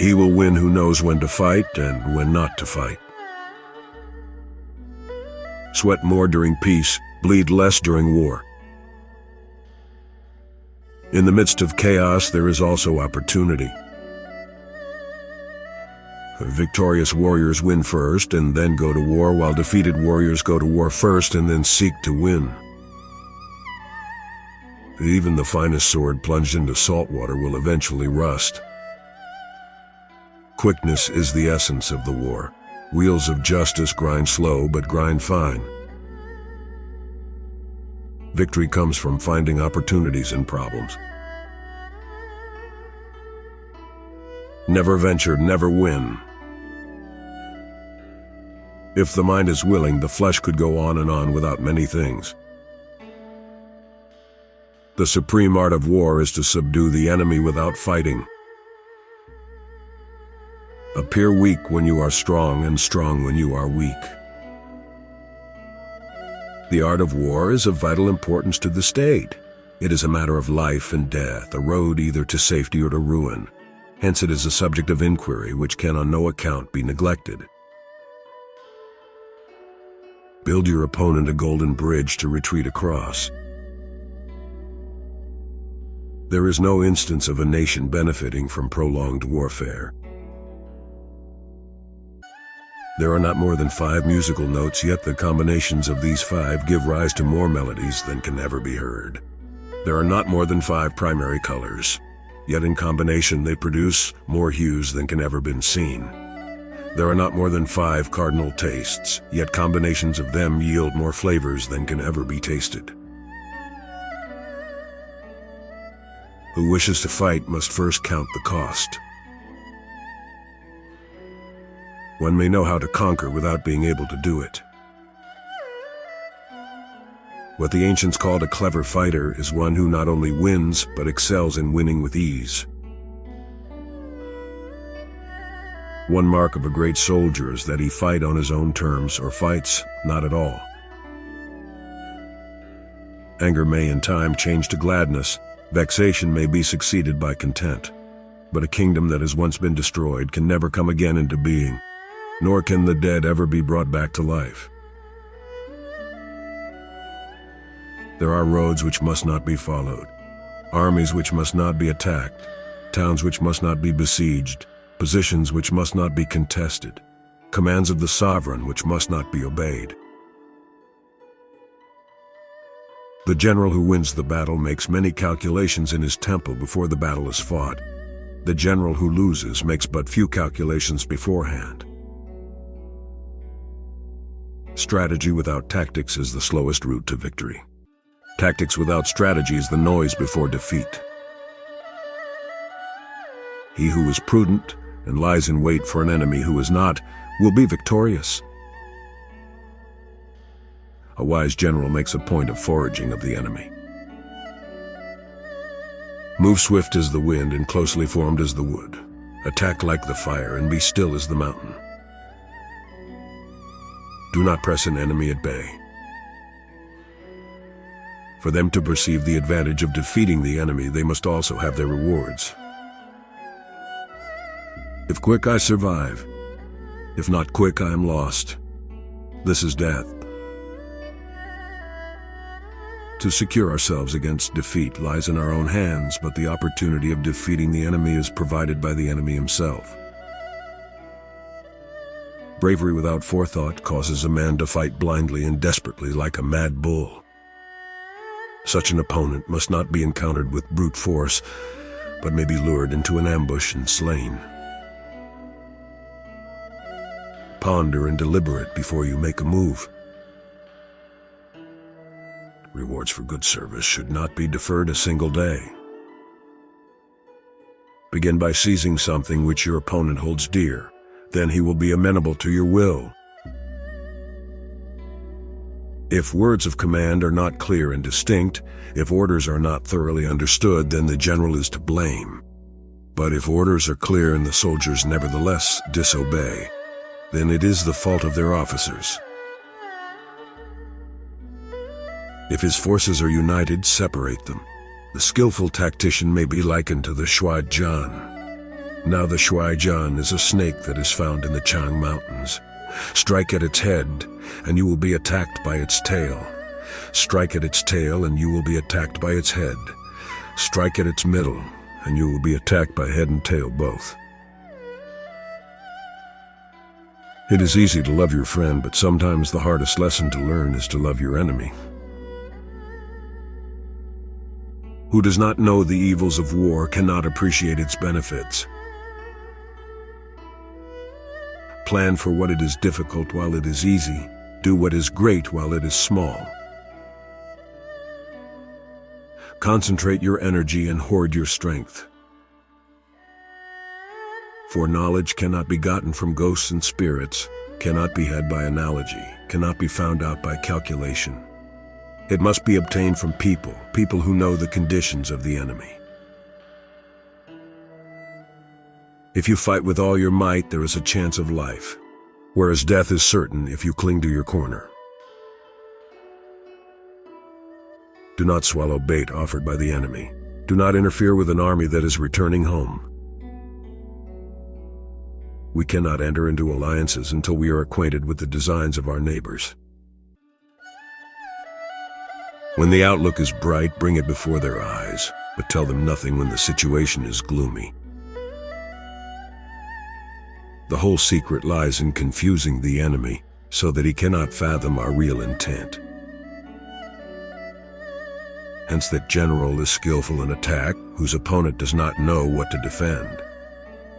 He will win who knows when to fight and when not to fight. Sweat more during peace, bleed less during war. In the midst of chaos, there is also opportunity. Victorious warriors win first and then go to war, while defeated warriors go to war first and then seek to win. Even the finest sword plunged into salt water will eventually rust. Quickness is the essence of the war. Wheels of justice grind slow but grind fine. Victory comes from finding opportunities in problems. Never venture, never win. If the mind is willing, the flesh could go on and on without many things. The supreme art of war is to subdue the enemy without fighting. Appear weak when you are strong, and strong when you are weak. The art of war is of vital importance to the state. It is a matter of life and death, a road either to safety or to ruin. Hence it is a subject of inquiry which can on no account be neglected. Build your opponent a golden bridge to retreat across. There is no instance of a nation benefiting from prolonged warfare. There are not more than 5 musical notes, yet the combinations of these 5 give rise to more melodies than can ever be heard. There are not more than 5 primary colors, yet in combination they produce more hues than can ever been seen. There are not more than 5 cardinal tastes, yet combinations of them yield more flavors than can ever be tasted. Who wishes to fight must first count the cost. One may know how to conquer without being able to do it. What the ancients called a clever fighter is one who not only wins, but excels in winning with ease. One mark of a great soldier is that he fight on his own terms, or fights not at all. Anger may in time change to gladness. Vexation may be succeeded by content. But a kingdom that has once been destroyed can never come again into being, nor can the dead ever be brought back to life. There are roads which must not be followed, armies which must not be attacked, towns which must not be besieged, positions which must not be contested, commands of the sovereign which must not be obeyed. The general who wins the battle makes many calculations in his temple before the battle is fought. The general who loses makes but few calculations beforehand. Strategy without tactics is the slowest route to victory. Tactics without strategy is the noise before defeat. He who is prudent and lies in wait for an enemy who is not will be victorious. A wise general makes a point of foraging of the enemy. Move swift as the wind and closely formed as the wood. Attack like the fire and be still as the mountain. Do not press an enemy at bay. For them to perceive the advantage of defeating the enemy, they must also have their rewards. If quick, I survive. If not quick, I am lost. This is death. To secure ourselves against defeat lies in our own hands, but the opportunity of defeating the enemy is provided by the enemy himself. Bravery without forethought causes a man to fight blindly and desperately like a mad bull. Such an opponent must not be encountered with brute force, but may be lured into an ambush and slain. Ponder and deliberate before you make a move. Rewards for good service should not be deferred a single day. Begin by seizing something which your opponent holds dear. Then he will be amenable to your will. If words of command are not clear and distinct, if orders are not thoroughly understood, then the general is to blame. But if orders are clear and the soldiers nevertheless disobey, then it is the fault of their officers. If his forces are united, separate them. The skillful tactician may be likened to the Shuai Jan. Now the Shuaijian is a snake that is found in the Chang Mountains. Strike at its head, and you will be attacked by its tail. Strike at its tail, and you will be attacked by its head. Strike at its middle, and you will be attacked by head and tail both. It is easy to love your friend, but sometimes the hardest lesson to learn is to love your enemy. Who does not know the evils of war cannot appreciate its benefits. Plan for what it is difficult while it is easy. Do what is great while it is small. Concentrate your energy and hoard your strength. For knowledge cannot be gotten from ghosts and spirits, cannot be had by analogy, cannot be found out by calculation. It must be obtained from people who know the conditions of the enemy. If you fight with all your might, there is a chance of life, whereas death is certain if you cling to your corner. Do not swallow bait offered by the enemy. Do not interfere with an army that is returning home. We cannot enter into alliances until we are acquainted with the designs of our neighbors. When the outlook is bright, bring it before their eyes, but tell them nothing when the situation is gloomy. The whole secret lies in confusing the enemy so that he cannot fathom our real intent. Hence that general is skillful in attack, whose opponent does not know what to defend.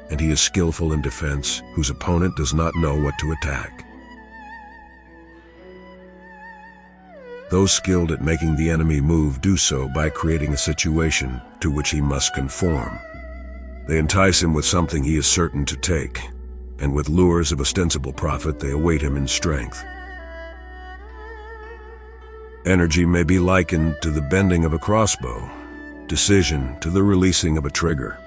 And he is skillful in defense, whose opponent does not know what to attack. Those skilled at making the enemy move do so by creating a situation to which he must conform. They entice him with something he is certain to take, and with lures of ostensible profit they await him in strength. Energy may be likened to the bending of a crossbow, decision to the releasing of a trigger.